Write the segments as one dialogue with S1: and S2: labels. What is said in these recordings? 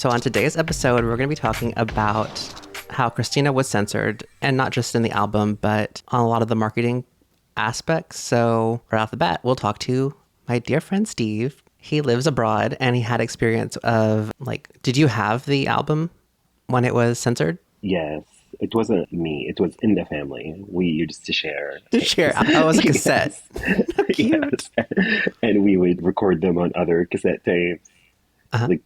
S1: So on today's episode, we're going to be talking about how Christina was censored, and not just in the album, but on a lot of the marketing aspects. So right off the bat, we'll talk to my dear friend Steve. He lives abroad and he had experience of, like, did you have the album when it was censored?
S2: Yes. It wasn't me. It was in the family. We used to share.
S1: To share. Oh, it was a cassette.
S2: Cute. Yes. And we would record them on other cassette tapes. Like,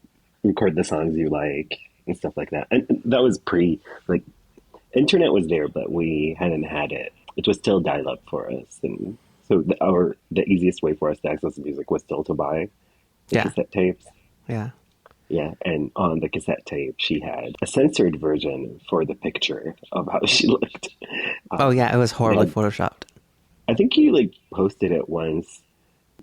S2: record the songs you like and stuff like that. And that was internet was there, but we hadn't had it. It was still dial-up for us. And so the easiest way for us to access music was still to buy the cassette tapes.
S1: Yeah.
S2: Yeah, and on the cassette tape, she had a censored version for the picture of how she looked.
S1: Oh, yeah, it was horribly photoshopped.
S2: I think you, posted it once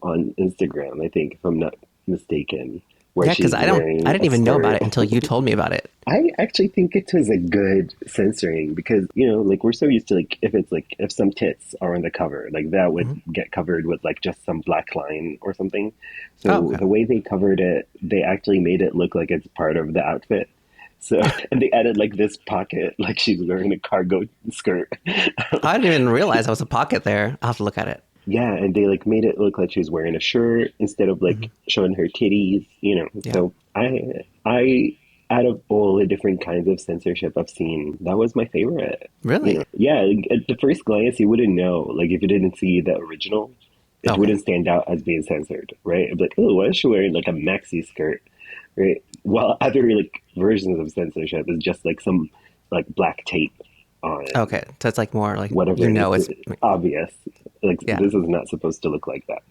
S2: on Instagram, I think, if I'm not mistaken.
S1: Yeah, because I didn't even know about it until you told me about it.
S2: I actually think it was a good censoring because, we're so used to, if some tits are on the cover, that would get covered with, just some black line or something. So the way they covered it, they actually made it look like it's part of the outfit. So, and they added, this pocket, like she's wearing a cargo skirt.
S1: I didn't even realize there was a pocket there. I'll have to look at it.
S2: Yeah, and they made it look like she was wearing a shirt instead of showing her titties, Yeah. So I out of all the different kinds of censorship I've seen, that was my favorite.
S1: Really?
S2: Yeah, at the first glance you wouldn't know. If you didn't see the original, it wouldn't stand out as being censored, right? It'd be like, oh, why is she wearing a maxi skirt? Right? While other versions of censorship is just some black tape on it.
S1: Okay, so it's more
S2: whatever
S1: it's
S2: obvious. This is not supposed to look like that.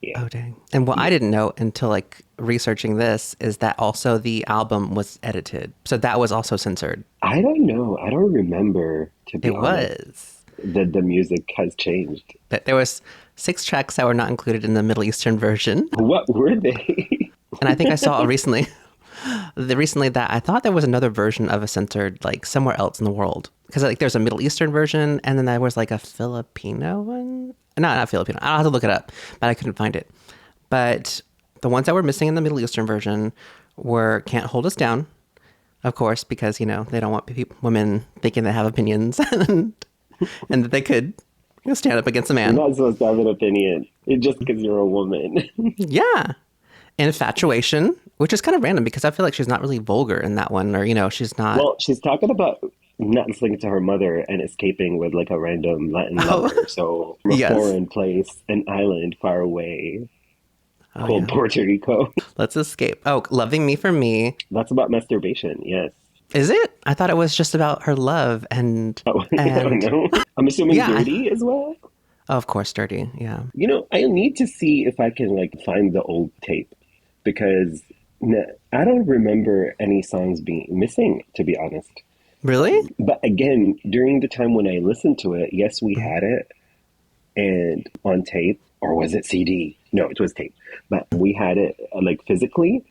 S2: Yeah.
S1: Oh, dang. And what I didn't know until researching this is that also the album was edited. So that was also censored.
S2: I don't know. I don't remember, to be honest.
S1: It was.
S2: The music has changed.
S1: But there was 6 tracks that were not included in the Middle Eastern version.
S2: What were they?
S1: And I think I saw recently that I thought there was another version of a censored somewhere else in the world. Because there's a Middle Eastern version, and then there was a Filipino one. No, not Filipino. I'll have to look it up, but I couldn't find it. But the ones that were missing in the Middle Eastern version were Can't Hold Us Down, of course, because, they don't want women thinking they have opinions and that they could stand up against a man.
S2: You're not supposed to have an opinion. It's just because you're a woman.
S1: Yeah. Infatuation, which is kind of random because I feel like she's not really vulgar in that one, or, she's not.
S2: Well, she's talking about not listening to her mother and escaping with a random Latin lover. So from a foreign place, an island far away called Puerto Rico.
S1: Let's escape. Oh, Loving Me for Me.
S2: That's about masturbation, yes.
S1: Is it? I thought it was just about her love and...
S2: I don't know. I'm assuming Dirty as well?
S1: Oh, of course, Dirty, yeah.
S2: I need to see if I can find the old tape because I don't remember any songs being missing, to be honest.
S1: Really?
S2: But again, during the time when I listened to it, yes, we had it and on tape, or was it CD? No, it was tape. But we had it physically,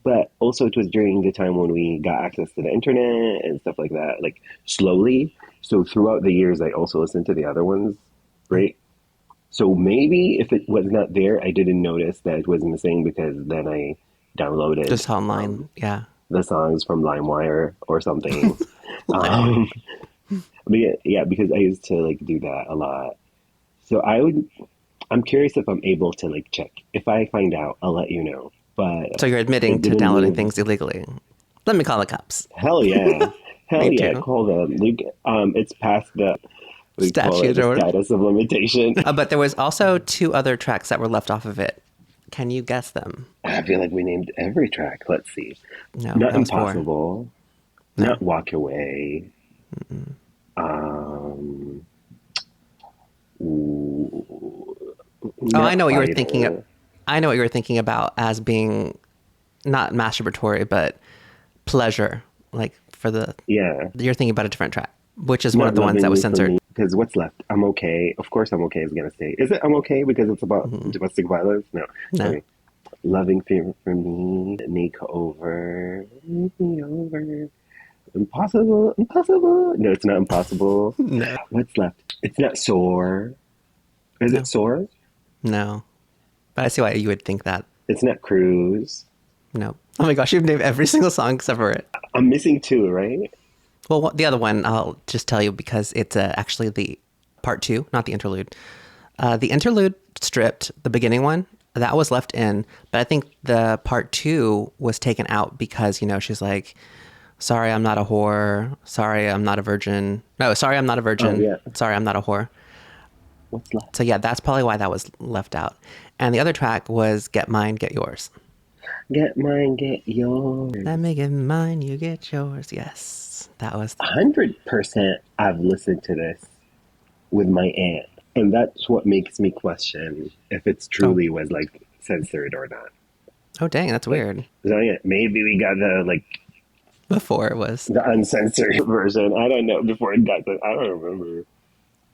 S2: but also it was during the time when we got access to the internet and stuff like that, slowly. So throughout the years, I also listened to the other ones, right? So maybe if it was not there, I didn't notice that it was missing because then I downloaded
S1: just online,
S2: the songs from LimeWire or something. But because I used to do that a lot. So I'm curious if I'm able to check. If I find out, I'll let you know. But
S1: so you're admitting to downloading things illegally. Let me call the cops.
S2: Hell yeah. Hell yeah, call them. It's past the
S1: statute or
S2: status of limitation.
S1: But there was also 2 other tracks that were left off of it. Can you guess them?
S2: I feel like we named every track. Let's see.
S1: No,
S2: Not Impossible. No. Not Walk Away.
S1: I know what you were thinking of. I know what you were thinking about as being not masturbatory, but pleasure. For the... Yeah. You're thinking about a different track, which is one of the ones that was censored.
S2: Because what's left? I'm Okay. Of course I'm Okay is going to stay. Is it I'm Okay because it's about domestic violence? No. Sorry. Loving Fever for Me. Make Over. Make Me Over. Impossible. No, it's not Impossible.
S1: No.
S2: What's left? It's not Soar. Is it Soar?
S1: No. But I see why you would think that.
S2: It's not Cruise.
S1: No. Oh my gosh, you've named every single song except for it.
S2: I'm missing two, right?
S1: Well, the other one I'll just tell you because it's actually the part two, not the interlude. The interlude stripped, the beginning one, that was left in, but I think the part two was taken out because, she's like, sorry, I'm not a whore. Sorry, I'm not a virgin. No, sorry, I'm not a
S2: Oh
S1: virgin.
S2: yeah.
S1: Sorry, I'm not a whore.
S2: What's left?
S1: So yeah, that's probably why that was left out. And the other track was Get Mine, Get Yours.
S2: Get mine, get yours.
S1: Let me get mine, you get yours. Yes, that was.
S2: 100% I've listened to this with my aunt. And that's what makes me question if it's
S1: Oh,
S2: truly was like censored or not.
S1: oh, dang, that's
S2: Like,
S1: weird.
S2: so yeah, maybe we got
S1: Before it was.
S2: the uncensored version. I don't know. Before it got the, I don't remember.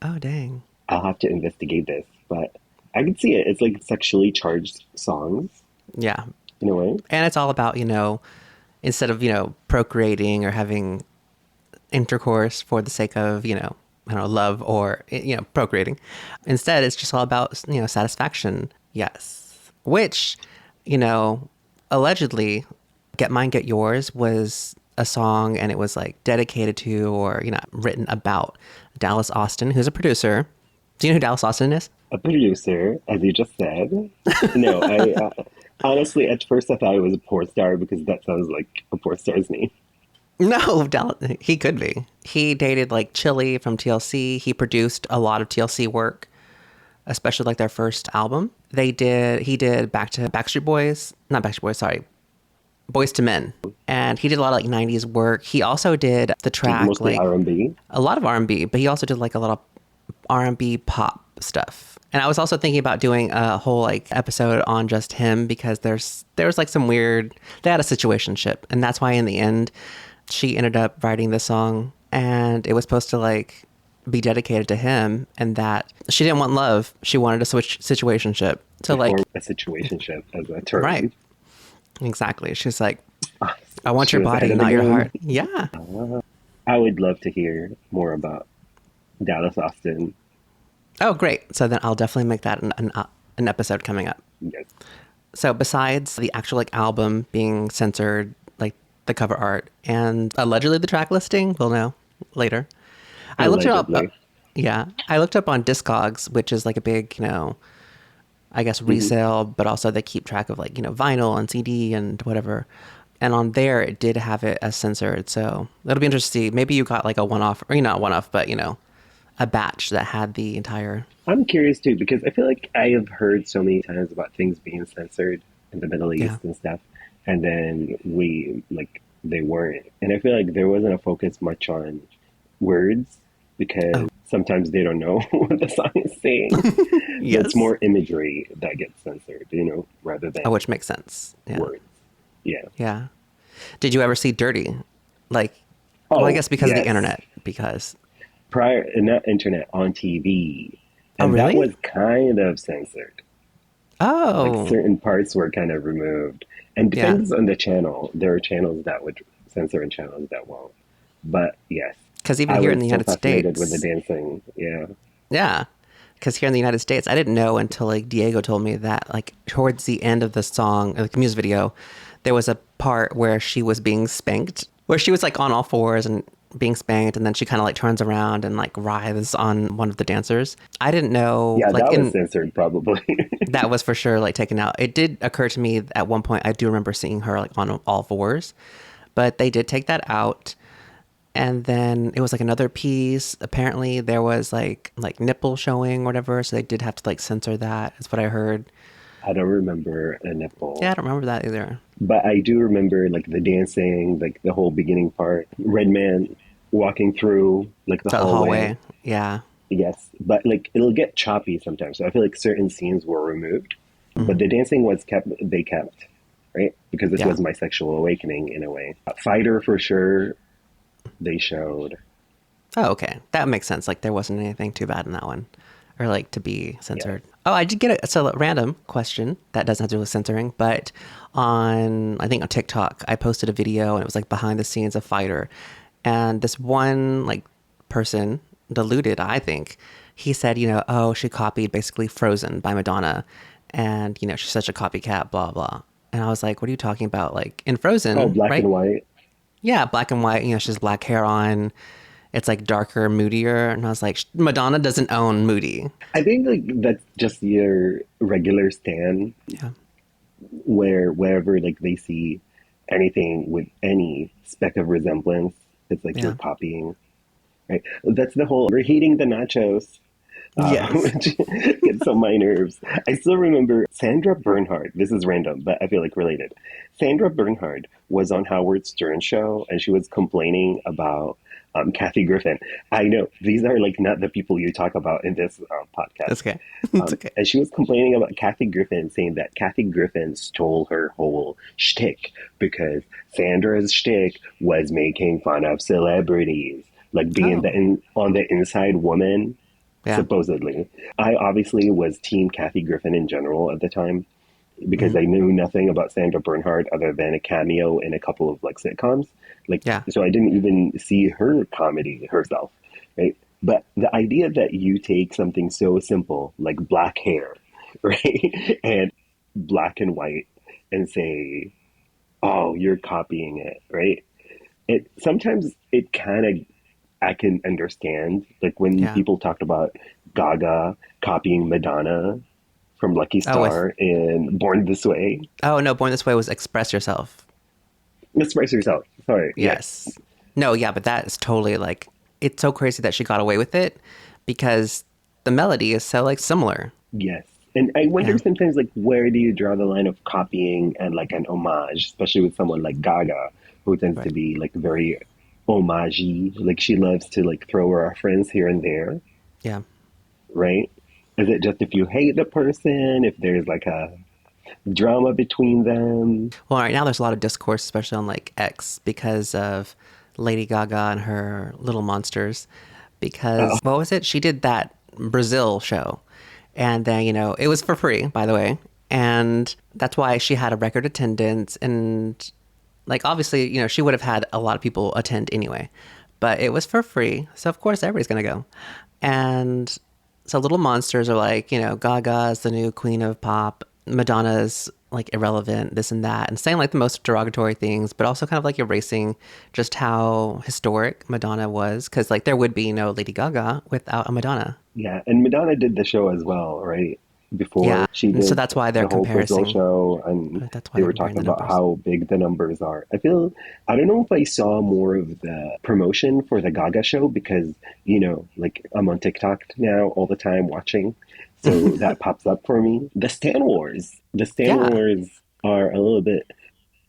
S1: Oh, dang.
S2: I'll have to investigate this, but I can see it. It's like sexually charged songs
S1: Yeah,
S2: in a way.
S1: and it's all about instead of procreating or having intercourse for the sake of I don't know, love or procreating. Instead, it's just all about satisfaction. Yes, which you know allegedly, "Get Mine, Get Yours" was a song, and it was like dedicated to or written about Dallas Austin, who's a producer. Do you know who Dallas Austin is?
S2: A producer, as you just said. No, I honestly at first I thought it was a porn star because that sounds like a porn star's name.
S1: No, he could be. He dated like Chili from TLC. He produced a lot of TLC work, especially like their first album. He did Backstreet Boys, not Backstreet Boys, sorry, Boys to Men. And he did a lot of like 90s work. He also did the track
S2: Mostly
S1: like
S2: R&B.
S1: a lot of R&B, but he also did like a lot of R&B pop stuff. And I was also thinking about doing a whole like episode on just him because there was like some weird, they had a situationship, and that's why in the end she ended up writing this song, and it was supposed to like be dedicated to him, and that she didn't want love, she wanted a situationship. So
S2: Before
S1: like,
S2: a situationship as a
S1: right,
S2: term.
S1: exactly. She's like,
S2: Ah,
S1: I want
S2: she
S1: your
S2: was ahead
S1: body,
S2: of the
S1: not your
S2: game.
S1: heart. Yeah.
S2: I would love to hear more about Dallas Austin.
S1: Oh, great. So then I'll definitely make that an episode coming up.
S2: Yes,
S1: So besides the actual like album being censored, like the cover art and allegedly the track listing, we'll know later. I looked it up.
S2: allegedly.
S1: Yeah, I looked up on Discogs, which is like a big, I guess
S2: Hmm.
S1: resale, but also they keep track of like vinyl and CD and whatever. And on there, it did have it as censored. So it'll be interesting to see. Maybe you got like a one-off, or not one-off, but a batch that had the entire.
S2: I'm curious too because I feel like I have heard so many times about things being censored in the Middle
S1: Yeah.
S2: East and stuff, and then we like they weren't, and I feel like there wasn't a focus much on words
S1: Oh,
S2: because sometimes they don't know what the song is saying, but it's
S1: yes.
S2: more imagery that gets censored, rather
S1: Oh,
S2: than
S1: which makes sense. Yeah.
S2: words. Yeah.
S1: Yeah. Did you ever see Dirty? Like, well, I
S2: Oh
S1: guess because of the
S2: yes.
S1: internet. Because.
S2: Prior, not internet, on TV,
S1: Oh,
S2: and that
S1: really?
S2: was kind of censored. Like
S1: Oh,
S2: certain parts were kind of removed, and
S1: yeah.
S2: depends on the channel. There are channels that would censor and channels that won't. But yes,
S1: Because even
S2: I
S1: here in
S2: was
S1: the
S2: so
S1: United
S2: fascinated with the
S1: States,
S2: dancing. Yeah,
S1: yeah. Because here in the United States, I didn't know until like Diego told me that like towards the end of the song, like the music video, there was a part where she was being spanked, where she was like on all fours and being spanked, and then she kind of like turns around and like writhes on one of the dancers. I didn't know
S2: yeah,
S1: like
S2: that was
S1: in
S2: censored probably.
S1: that was for sure like taken out. It did occur to me at one point. I do remember seeing her like on all fours, but they did take that out. And then it was like another piece. Apparently there was like nipple showing or whatever, so they did have to like censor that. Is what I heard.
S2: I don't remember a
S1: Yeah,
S2: nipple,
S1: I don't remember that either.
S2: but I do remember like the dancing, like the whole beginning part. Redman walking through like the
S1: The
S2: hallway.
S1: hallway. Yeah.
S2: Yes, but like it'll get choppy sometimes. So I feel like certain scenes were removed, but
S1: Hmm.
S2: the dancing was kept. They kept, right? Because this
S1: Yeah.
S2: was my sexual awakening in a way. Fighter for sure. They showed.
S1: Oh, okay. That makes sense. Like there wasn't anything too bad in that one, or like to be
S2: Yes.
S1: censored. Oh, I did get a random question that doesn't have to do with censoring, but I think on TikTok, I posted a video and it was like behind the scenes of Fighter, and this one like person, deluded, I think, he said, oh, she copied basically Frozen by Madonna, and she's such a copycat, blah blah. And I was like, what are you talking about? Like in
S2: Oh,
S1: Frozen,
S2: black and
S1: right?
S2: white.
S1: Yeah, black and white. You know, she has black hair on. It's like darker, moodier. And I was like, Madonna doesn't own moody.
S2: I think like that's just your regular stan
S1: Yeah.
S2: where wherever like they see anything with any speck of resemblance, it's like you're
S1: Yeah.
S2: copying, right? That's the whole we're hating the nachos,
S1: Yes.
S2: which gets on my nerves. I still remember Sandra Bernhard. This is random, but I feel like related. Sandra Bernhard was on Howard Stern show, and she was complaining about Kathy Griffin. I know these are like not the people you talk about in this podcast.
S1: That's okay. It's okay.
S2: And she was complaining about Kathy Griffin, saying that Kathy Griffin stole her whole shtick because Sandra's shtick was making fun of celebrities, like being
S1: Oh,
S2: on the inside woman,
S1: yeah.
S2: supposedly. I obviously was Team Kathy Griffin in general at the time because
S1: Hmm.
S2: I knew nothing about Sandra Bernhard other than a cameo in a couple of like sitcoms. Like,
S1: Yeah.
S2: so I didn't even see her comedy herself, right? But the idea that you take something so simple like black hair, right, and black and white, and say, "Oh, you're copying it," right? It sometimes it kind of I can understand like when
S1: Yeah.
S2: people talked about Gaga copying Madonna from Lucky
S1: Oh, with,
S2: Star and Born This Way.
S1: oh, no, Born This Way was Express Yourself.
S2: Express yourself. Sorry. Yes.
S1: Yes. No, yeah, but that is totally like, it's so crazy that she got away with it because the melody is so like similar.
S2: Yes. And I wonder
S1: Yeah.
S2: sometimes like where do you draw the line of copying and like an homage, especially with someone like Gaga, who tends to
S1: Right.
S2: be like very homagey. Like she loves to like throw her reference here and there,
S1: Yeah.
S2: right? Is it just if you hate the person, if there's like a drama between them?
S1: Well, right now there's a lot of discourse, especially on like X, because of Lady Gaga and her Little Monsters.
S2: Oh,
S1: Because what was it? She did that Brazil show, and then it was for free, by the way, and that's why she had a record attendance. And like obviously, she would have had a lot of people attend anyway, but it was for free, so of course everybody's gonna go. And so Little Monsters are like, Gaga is the new queen of pop, Madonna's like irrelevant, this and that, and saying like the most derogatory things, but also kind of like erasing just how historic Madonna was, because like there would be no Lady Gaga without a Madonna.
S2: yeah. And Madonna did the show as well, right?
S1: Yeah,
S2: Before she
S1: and so
S2: did
S1: that's why they're
S2: the whole Brazil
S1: comparing.
S2: show, and
S1: That's why
S2: they
S1: they're
S2: were
S1: comparing
S2: talking
S1: the
S2: about
S1: numbers.
S2: how big the numbers are. I don't know if I saw more of the promotion for the Gaga show because, like I'm on TikTok now all the time watching. So that pops up for me. The Stan Wars. The Stan
S1: Yeah.
S2: Wars are a little bit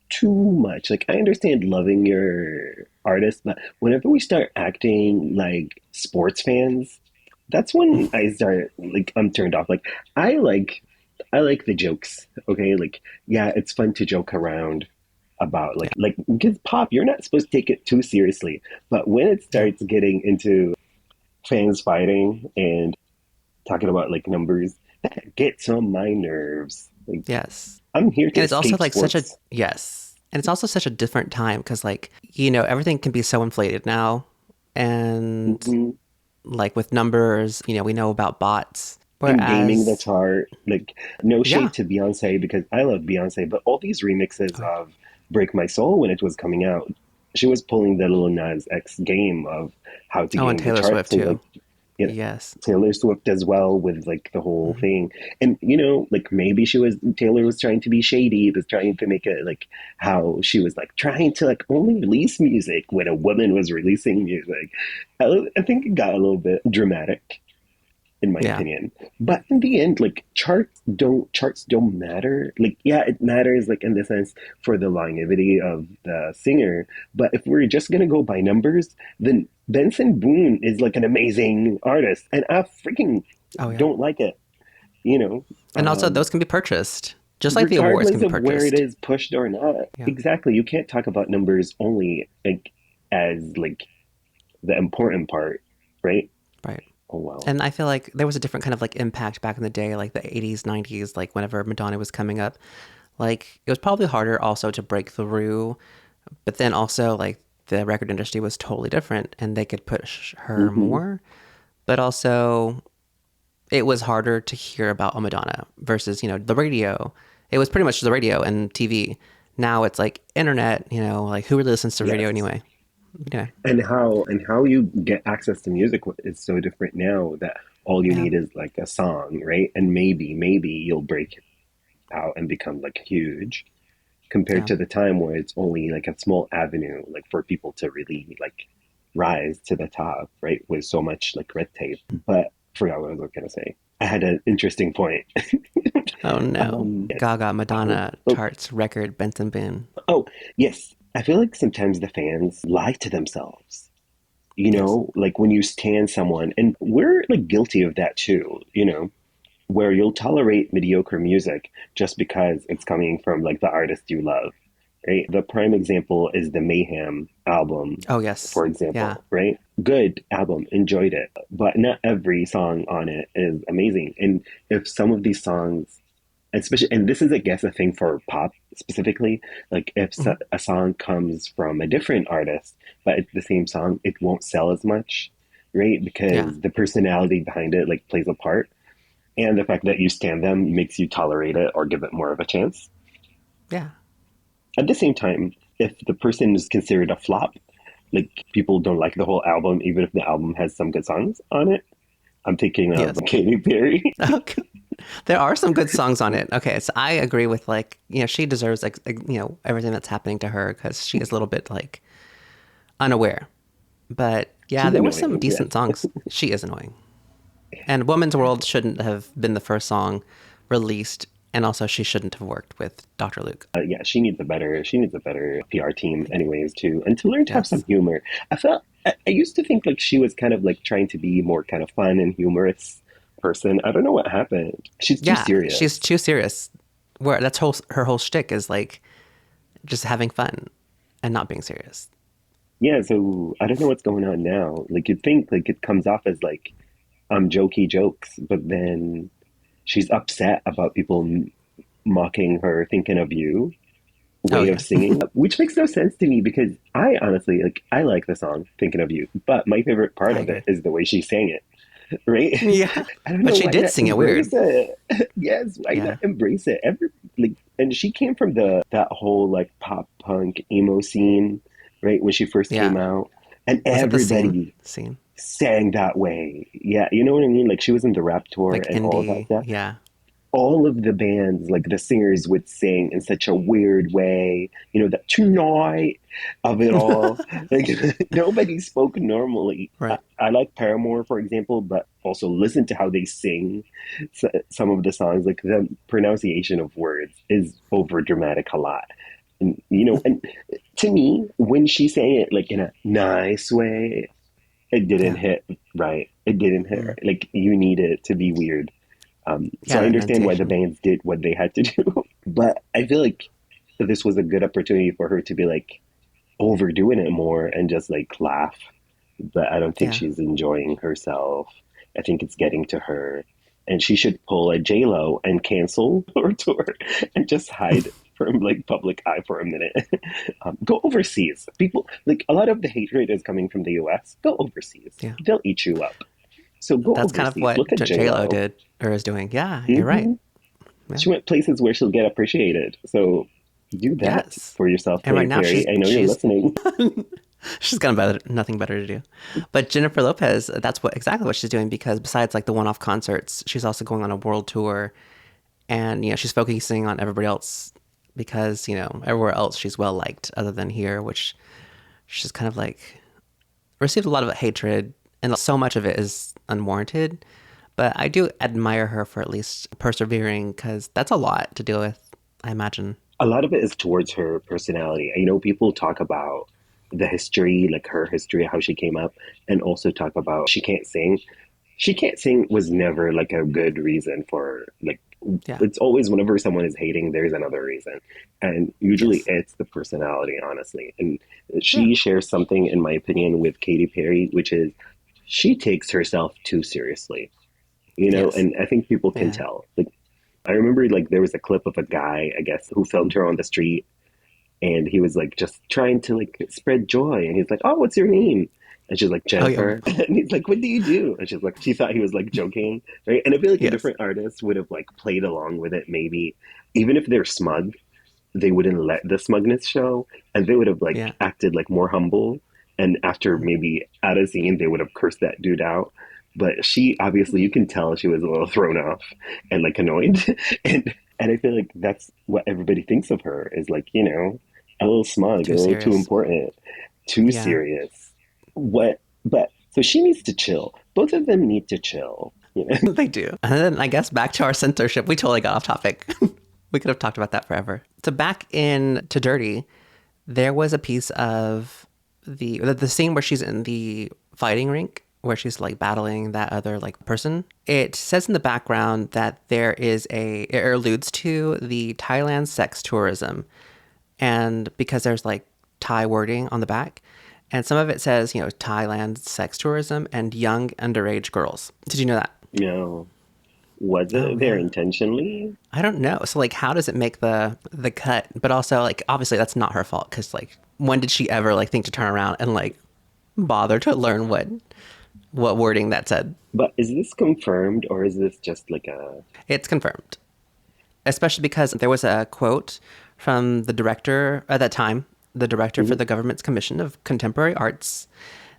S2: too much. Like I understand loving your artist, but whenever we start acting like sports fans, that's when I start like I'm turned off. Like I like I like the jokes. Okay, like yeah, it's fun to joke around about
S1: Yeah.
S2: like because pop, you're not supposed to take it too seriously. But when it
S1: Yeah.
S2: starts getting into fans fighting and talking about like numbers, that gets on my nerves. Like
S1: Yes.
S2: I'm here to
S1: And it's also
S2: escape
S1: like such a,
S2: sports.
S1: yes. And it's also such a different time because like, everything can be so inflated now. And
S2: Mhm.
S1: like with numbers, we know about bots.
S2: And gaming the
S1: Whereas,
S2: chart. Like, no
S1: yeah.
S2: shade to Beyonce because I love Beyonce, but all these remixes
S1: Oh, yeah.
S2: of Break My Soul when it was coming out, she was pulling the Lil Nas X game of how to
S1: Oh, and
S2: game the
S1: Taylor
S2: chart.
S1: Swift
S2: So, like,
S1: too.
S2: you know,
S1: Yes.
S2: Taylor Swift as well with like the whole
S1: Hmm.
S2: thing. And, like maybe Taylor was trying to be shady, was trying to make it like how she was like trying to like only release music when a woman was releasing music. I think it got a little bit dramatic in my
S1: Yeah.
S2: opinion. But in the end, like charts don't matter. Like yeah, it matters like in the sense for the longevity of the singer. But if we're just gonna go by numbers, then Benson Boone is like an amazing artist, and I freaking
S1: Oh, yeah.
S2: don't like it. You know,
S1: And also,
S2: um,
S1: those can be purchased, just like the awards can
S2: regardless
S1: be
S2: of where it
S1: purchased.
S2: is pushed or not.
S1: Yeah.
S2: Exactly, you can't talk about numbers only like as like the important part, right?
S1: Right.
S2: Oh well.
S1: And I feel like there was a different kind of like impact back in the day, like the 80s, 90s, like whenever Madonna was coming up. Like it was probably harder also to break through, but then also like the record industry was totally different and they could push her
S2: Hmm.
S1: more. But also it was harder to hear about a Madonna versus, the radio It was pretty much the radio and TV. Now it's like internet, you know, like who really listens to radio
S2: Yes.
S1: anyway? Yeah.
S2: And how you get access to music is so different now that all you
S1: Yeah.
S2: need is like a song, right? And maybe you'll break out and become like huge compared
S1: Yeah.
S2: to the time where it's only like a small avenue like for people to really like rise to the top, right? With so much like red tape. But I forgot what I was gonna say. I had an interesting point.
S1: Oh no.
S2: Yes.
S1: Gaga,
S2: Oh,
S1: Madonna,
S2: oh,
S1: charts, record, Benson Boone.
S2: oh, yes. I feel like sometimes the fans lie to themselves. You
S1: Yes.
S2: know, like when you stand someone, and we're like guilty of that too, you know, where you'll tolerate mediocre music just because it's coming from like the artist you love, right? The prime example is the Mayhem album,
S1: Oh yes.
S2: for
S1: Yeah.
S2: example, right? Good album, enjoyed it, but not every song on it is amazing. And if some of these songs, especially, and this is, I guess, a thing for pop specifically, like if
S1: Hmm.
S2: a song comes from a different artist, but it's the same song, it won't sell as much, right?
S1: Yeah.
S2: Because the personality behind it like plays a part, and the fact that you stand them makes you tolerate it or give it more of a chance.
S1: Yeah.
S2: At the same time, if the person is considered a flop, like people don't like the whole album, even if the album has some good songs on it. I'm thinking of
S1: Yes.
S2: Katy Perry.
S1: Okay. There are some good songs on it. Okay, so I agree with like, you know, she deserves like, you know, everything that's happening to her because she is a little bit like unaware. But yeah,
S2: She's
S1: there were some
S2: annoying,
S1: decent
S2: yes.
S1: songs. She is annoying. And Woman's World shouldn't have been the first song released, and also she shouldn't have worked with Dr. Luke.
S2: Yeah, she needs a better PR team, anyways, too, and to learn to have some
S1: Yes.
S2: humor. I used to think like she was kind of like trying to be more kind of fun and humorous person. I don't know what happened. She's too
S1: Yeah, she's
S2: serious.
S1: too serious. Where that's her whole shtick is like just having fun and not being serious.
S2: Yeah, so I don't know what's going on now. Like you'd think like it comes off as like jokey jokes, but then she's upset about people mocking her "Thinking of You"
S1: Oh
S2: way of
S1: yeah,
S2: singing, which makes no sense to me because I honestly like I like the song "Thinking of You," but my favorite part
S1: I
S2: of it
S1: agree.
S2: is the way she sang it. Right?
S1: Yeah,
S2: I don't
S1: but
S2: know
S1: she
S2: why
S1: did
S2: not
S1: sing it weird.
S2: embrace it. Yes, why not
S1: Yeah,
S2: embrace it? Like, and she came from the that whole like pop punk emo scene, right? When she first
S1: yeah.
S2: came out, and
S1: Was it the same
S2: everybody
S1: scene?
S2: sang that way. Yeah, you know what I mean? Like she was in the rap tour
S1: Like
S2: and all of that
S1: indie?
S2: stuff.
S1: Yeah,
S2: All of the bands, like the singers would sing in such a weird way, you know, that tonight of it all. Like nobody spoke normally.
S1: right.
S2: I like Paramore, for example, but also listen to how they sing some of the songs. Like the pronunciation of words is over dramatic a lot. And, you know, and to me, when she sang it like in a nice way, it didn't
S1: Yeah,
S2: hit right. It didn't hit
S1: mm.
S2: right. Like you need it to be weird. So
S1: Yeah.
S2: I
S1: The
S2: understand why the
S1: enunciation.
S2: bands did what they had to do, but I feel like this was a good opportunity for her to be like overdoing it more and just like laugh. But I don't think
S1: Yeah,
S2: she's enjoying herself. I think it's getting to her, and she should pull a J Lo and cancel her tour and just hide from like public eye for a minute. Go overseas. People like a lot of the hatred is coming from the U.S. Go overseas.
S1: yeah.
S2: They'll eat you up. So go
S1: That's kind of
S2: overseas.
S1: what
S2: Look at J
S1: J Lo
S2: Lo.
S1: did or is doing. Yeah, you're right.
S2: Hmm.
S1: Yeah.
S2: She went places where she'll get appreciated. So do that
S1: Yes.
S2: for yourself,
S1: And right
S2: Katy
S1: now
S2: Perry. I know you're
S1: she's
S2: listening.
S1: she's got nothing better to do. But Jennifer Lopez, that's what exactly what she's doing because besides like the one-off concerts, she's also going on a world tour, and you know she's focusing on everybody else because you know everywhere else she's well liked other than here, which she's kind of like received a lot of hatred, and so much of it is unwarranted. But I do admire her for at least persevering because that's a lot to deal with, I imagine.
S2: A lot of it is towards her personality. You know, people talk about the history, like her history, how she came up, and also talk about she can't sing. She can't sing was never like a good reason for like
S1: Yeah.
S2: it's always whenever someone is hating, there's another reason. And usually
S1: Yes.
S2: it's the personality, honestly. And
S1: Yeah.
S2: she shares something, in my opinion, with Katy Perry, which is she takes herself too seriously. You know,
S1: Yes.
S2: and I think people can
S1: Yeah.
S2: tell. Like I remember like there was a clip of a guy, I guess, who filmed her on the street and he was like just trying to like spread joy and he's like, "Oh, what's your name?" And she's like,
S1: Oh yeah.
S2: "Jennifer." And he's like, "What do you do?" And she thought he was like joking, right? And I feel like a
S1: Yes.
S2: different artist would have like played along with it maybe. even if they're smug, they wouldn't let the smugness show, and they would have
S1: Yeah.
S2: like acted like more humble. And after maybe at a scene, they would have cursed that dude out. But she obviously, you can tell she was a little thrown off and like annoyed, and I feel like that's what everybody thinks of her is like, a little smug, a
S1: Too
S2: little too
S1: serious.
S2: important, too
S1: Yeah.
S2: serious. What? But so she needs to chill. Both of them need to chill.
S1: They do. And then I guess back to our censorship. We totally got off topic. We could have talked about that forever. So back in To Dirty, there was a piece of the scene where she's in the fighting rink where she's like battling that other like person. It says in the background that there is it alludes to the Thailand sex tourism, and because there's like Thai wording on the back, and some of it says Thailand sex tourism and young underage girls. Did you know that?
S2: No, was
S1: Oh
S2: it there
S1: man.
S2: intentionally?
S1: I don't know. So like how does it make the cut? But also like obviously that's not her fault cuz like when did she ever like think to turn around and like bother to learn what wording that said?
S2: But is this confirmed or is this just like a?
S1: It's confirmed. Especially because there was a quote from the director at that time, the director for
S2: Mhm.
S1: the government's commission of contemporary arts.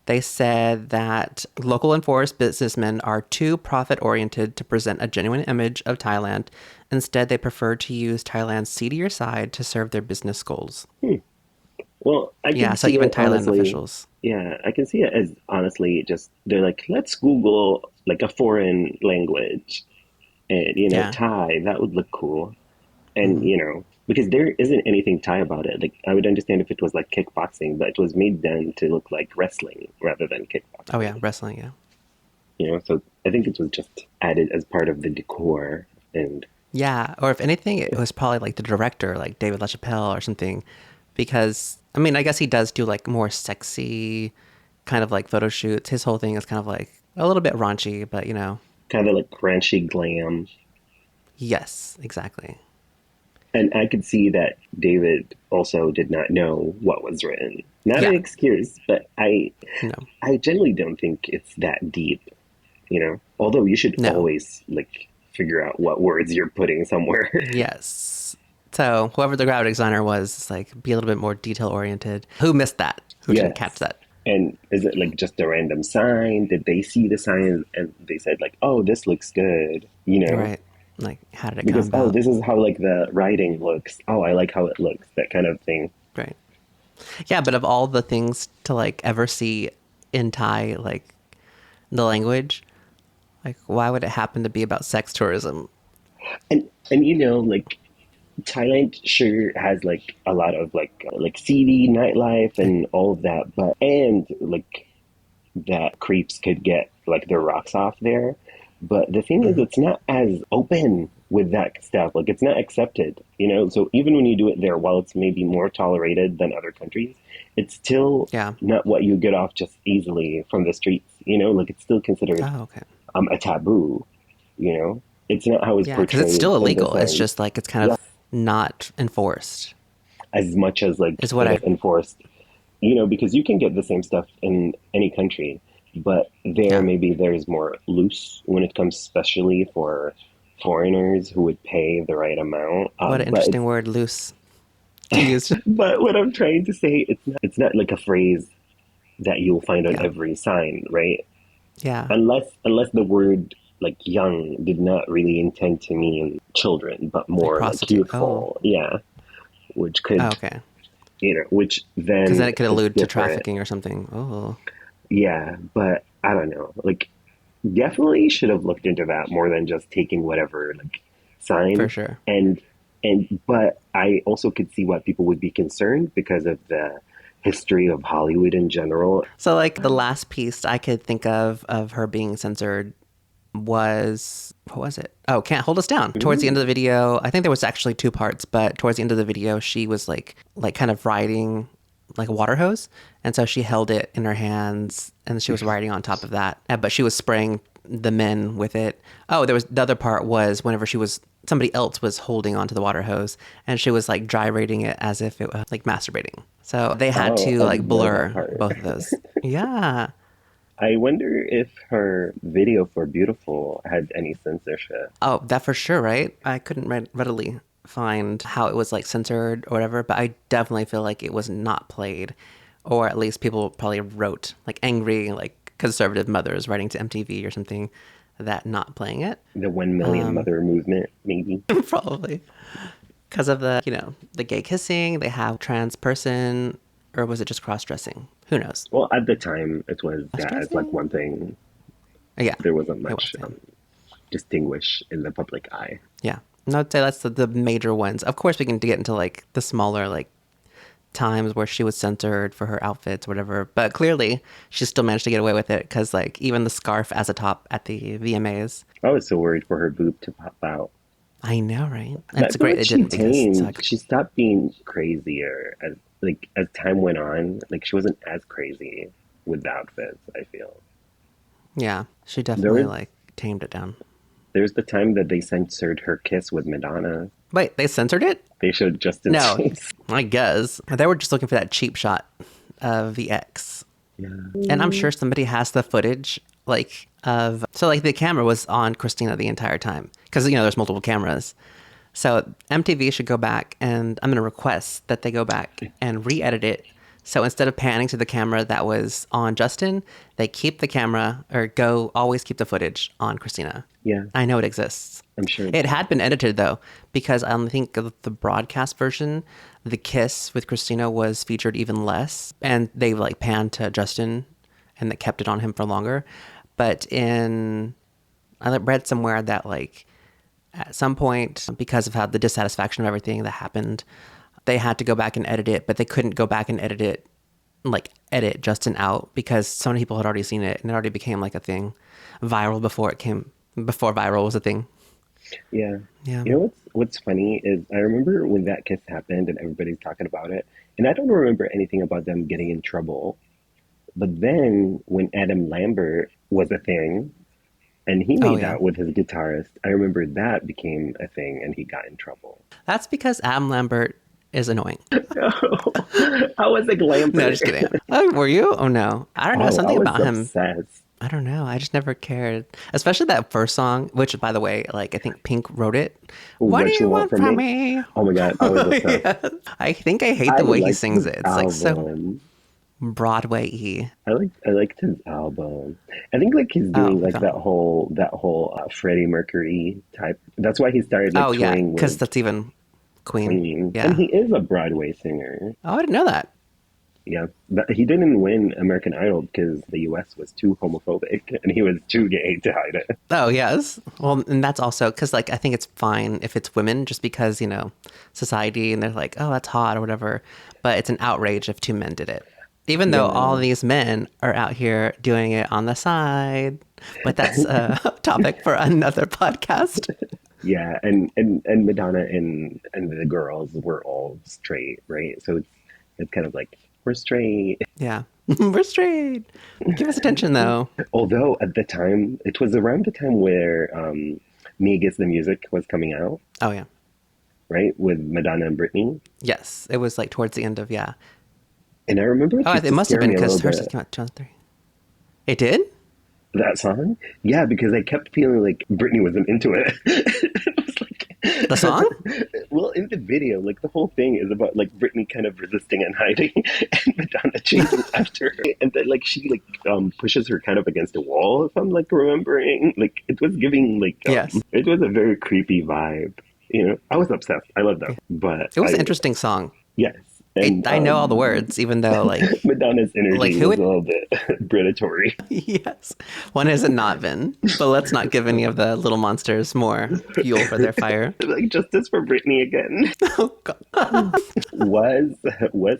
S1: They said that local and forest businessmen are too profit oriented to present a genuine image of Thailand. Instead, they prefer to use Thailand's seedier side to serve their business goals.
S2: Hmm. Well, I
S1: Yeah,
S2: can
S1: so
S2: see
S1: even
S2: it
S1: Thailand
S2: honestly.
S1: officials.
S2: Yeah, I can see it as honestly just they're like, let's Google like a foreign language and
S1: Yeah.
S2: Thai, that would look cool. And because there isn't anything Thai about it. Like I would understand if it was like kickboxing, but it was made then to look like wrestling rather than
S1: Oh, yeah,
S2: kickboxing.
S1: wrestling, yeah.
S2: So I think it was just added as part of the decor and
S1: Yeah, or if anything, it was probably like the director, like David LaChapelle or something, because I mean, I guess he does do like more sexy kind of like photo shoots. His whole thing is kind of like a little bit raunchy, but
S2: kind of like crunchy glam.
S1: yes, exactly.
S2: And I could see that David also did not know what was written. Not an
S1: Yeah,
S2: excuse, but
S1: no,
S2: I generally don't think it's that deep, Although you should
S1: no,
S2: always like figure out what words you're putting somewhere.
S1: yes. So whoever the graphic designer was, it's like be a little bit more detail oriented. Who missed that? Who didn't catch
S2: Yes.
S1: that?
S2: And is it like just a random sign? Did they see the sign and they said like, "Oh, this looks good,"
S1: Right. Like, how did it come
S2: Because
S1: about?
S2: this is how like the writing looks. Oh, I like how it looks. That kind of thing.
S1: Right. Yeah, but of all the things to like ever see in Thai, like the language, like why would it happen to be about sex tourism?
S2: And like Thailand sure has like a lot of like seedy nightlife
S1: Like,
S2: and all of that, but and like that creeps could get like their rocks off there. But the thing is,
S1: mhm.
S2: it's not as open with that stuff. Like it's not accepted. So even when you do it there, while it's maybe more tolerated than other countries, it's still
S1: Yeah.
S2: not what you get off just easily from the streets. Like it's still considered
S1: Oh, okay.
S2: a taboo. You know, it's not how it's
S1: Yeah, because it's
S2: portrayed
S1: still
S2: in the
S1: illegal. It's
S2: sense.
S1: just like it's kind
S2: Yes,
S1: of not enforced,
S2: as much as like
S1: is what
S2: it
S1: I.
S2: is enforced. Because you can get the same stuff in any country, but there
S1: Yeah.
S2: maybe there's more loose when it comes, especially for foreigners who would pay the right amount.
S1: What an
S2: But
S1: interesting
S2: it's
S1: word, loose, to use.
S2: but what I'm trying to say, it's not like a phrase that you'll find on
S1: Yeah.
S2: every sign, right?
S1: Yeah.
S2: Unless the word like young did not really intend to mean children, but
S1: Like
S2: more like
S1: prostitute. Oh.
S2: youthful, yeah, which
S1: Oh,
S2: could,
S1: okay.
S2: which
S1: Because then
S2: then
S1: it could
S2: is
S1: allude to
S2: different.
S1: trafficking or something. Oh,
S2: Yeah, but I don't know. Like, definitely should have looked into that more than just taking whatever like
S1: for
S2: sign.
S1: sure.
S2: But I also could see why people would be concerned because of the history of Hollywood in general.
S1: So, like, the last piece I could think of her being censored was what was it? Oh, Can't Hold Us Down. Towards the end of
S2: Ooh.
S1: the video, I think there was actually two parts, but towards the end of the video, she was like kind of riding like a water hose, and so she held it in her hands, and she was riding on top of that. But she was spraying the men with it. Oh, there was the other part was whenever somebody else was holding onto the water hose, and she was like gyrating it as if it was like masturbating. So they had
S2: Oh,
S1: to
S2: I
S1: like
S2: didn't know that
S1: blur
S2: part.
S1: both of those. Yeah.
S2: I wonder if her video for Beautiful had any censorship.
S1: Oh, that for sure, right? I couldn't readily find how it was like censored or whatever, but I definitely feel like it was not played, or at least people probably wrote like angry, like conservative mothers writing to MTV or something that not playing it.
S2: The 1 million mother movement, maybe.
S1: Probably because of the, the gay kissing, they have trans person, or was it just cross dressing? Who knows?
S2: Well, at the time, it was, yeah, it's like
S1: Cross-dressing?
S2: one thing.
S1: Yeah,
S2: There wasn't
S1: it
S2: much
S1: was. Yeah.
S2: distinguish in the public eye.
S1: Yeah. And I'd say that's the major ones. Of course, we can get into like the smaller like times where she was censored for her outfits, or whatever. But clearly, she still managed to get away with it because like even the scarf as a top at the VMAs.
S2: I was so worried for her boob to pop out.
S1: I know, right? And
S2: But I
S1: it's
S2: feel
S1: great
S2: like
S1: it
S2: she
S1: didn't because
S2: tamed. She stopped being crazier as time went on. Like she wasn't as crazy with the outfits, I feel.
S1: yeah, she
S2: There
S1: definitely
S2: was
S1: like tamed it down.
S2: there's the time that they censored her kiss with Madonna.
S1: Wait, they censored it?
S2: They showed Justin's
S1: No,
S2: face.
S1: I guess they were just looking for that cheap shot of the X.
S2: Yeah.
S1: And I'm sure somebody has the footage, like, of... So, like, the camera was on Christina the entire time. Because, there's multiple cameras. So, MTV should go back, and I'm going to request that they go back and re-edit it. So, instead of panning to the camera that was on Justin, they keep the camera, or always keep the footage on Christina.
S2: Yeah.
S1: I know it exists.
S2: I'm sure
S1: It had been edited, though, because I think of the broadcast version, the kiss with Christina was featured even less. And they, like, panned to Justin, and they kept it on him for longer. But I read somewhere that, like, at some point, because of how the dissatisfaction of everything that happened, they had to go back and edit it, but they couldn't go back and edit Justin out because so many people had already seen it, and it already became, like, a thing viral before viral was a thing.
S2: Yeah.
S1: Yeah.
S2: You know what's funny is I remember when that kiss happened and everybody's talking about it, and I don't remember anything about them getting in trouble. But then when Adam Lambert was a thing and he
S1: Oh,
S2: made
S1: yeah.
S2: out with his guitarist, I remember that became a thing and he got in trouble.
S1: That's because Adam Lambert is annoying.
S2: I was like Lambert.
S1: No, just kidding. Oh, were you? Oh, no. I don't know.
S2: Oh, I
S1: Something
S2: was
S1: about him.
S2: obsessed.
S1: I don't know. I just never cared. Especially that first song, which, by the way, like, I think Pink wrote it. What do you want from me?
S2: Oh my God, I was obsessed.
S1: Yes. I think I hate
S2: I
S1: the way he
S2: liked
S1: sings
S2: his
S1: it. It's like so
S2: album.
S1: Broadway-y.
S2: I liked his album. I think like he's
S1: Oh,
S2: doing like that whole Freddie Mercury type. That's why he started like
S1: Oh, yeah,
S2: touring
S1: because
S2: with
S1: that's even Queen.
S2: Queen.
S1: Yeah.
S2: And he is a Broadway singer.
S1: Oh, I didn't know that.
S2: Yeah, but he didn't win American Idol because the U.S. was too homophobic and he was too gay to hide it.
S1: Oh, yes. Well, and that's also because, like, I think it's fine if it's women just because, society and they're like, oh, that's hot or whatever. But it's an outrage if two men did it. Even though all these men are out here doing it on the side. But that's a topic for another podcast.
S2: Yeah, and Madonna and the girls were all straight, right? So it's kind of like we're straight.
S1: Yeah. We're straight. Give us attention, though.
S2: Although at the time, it was around the time where Me Against the Music was coming out,
S1: Oh, yeah.
S2: right? With Madonna and Britney.
S1: Yes. It was like towards the end of, yeah.
S2: And I remember
S1: Oh,
S2: used
S1: it
S2: to
S1: must have
S2: scare
S1: been
S2: me a
S1: because
S2: little
S1: hers
S2: bit.
S1: came out 2003. It did?
S2: That song? Yeah, because I kept feeling like Britney wasn't into it. I was like,
S1: The song?
S2: well, in the video, like the whole thing is about like Britney kind of resisting and hiding, and Madonna chases after her, and then like she like pushes her kind of against a wall. If I'm like remembering, like it was giving like
S1: Yes.
S2: it was a very creepy vibe. I was obsessed. I loved them, but
S1: It was an interesting song.
S2: yes, and
S1: I know all the words, even though, like,
S2: Madonna's energy
S1: like, who
S2: was
S1: would-
S2: a little bit predatory.
S1: yes. When has it not been? But let's not give any of the little monsters more fuel for their fire.
S2: Like justice for Britney again.
S1: Oh, God.
S2: Was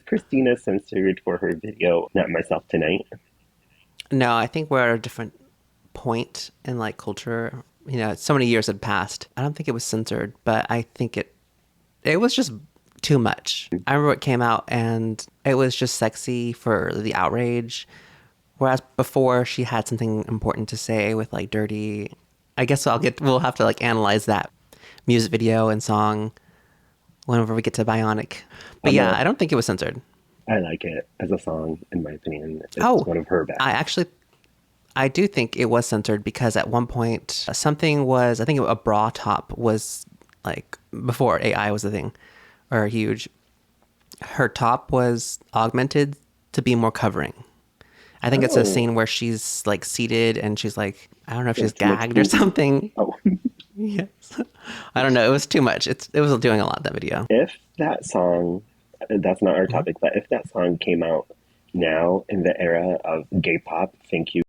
S2: Christina censored for her video Not Myself Tonight?
S1: No, I think we're at a different point in, like, culture. So many years had passed. I don't think it was censored, but I think it was just too much. I remember it came out and it was just sexy for the outrage. Whereas before she had something important to say with like Dirty. I guess we'll have to like analyze that music video and song whenever we get to Bionic. But yeah, I don't think it was censored.
S2: I like it as a song, in my opinion. It's
S1: Oh,
S2: one of her best.
S1: I do think it was censored because at one point I think a bra top was like before AI was a thing or huge. Her top was augmented to be more covering. I think it's a
S2: Oh,
S1: scene where she's like seated and she's like, I don't know if
S2: and
S1: she's
S2: too much
S1: gagged or
S2: booty.
S1: something.
S2: Oh,
S1: Yes. I don't know. It was too much. It was doing a lot, that video.
S2: if that song, that's not our
S1: Mhm.
S2: topic, but if that song came out now in the era of gay pop, thank you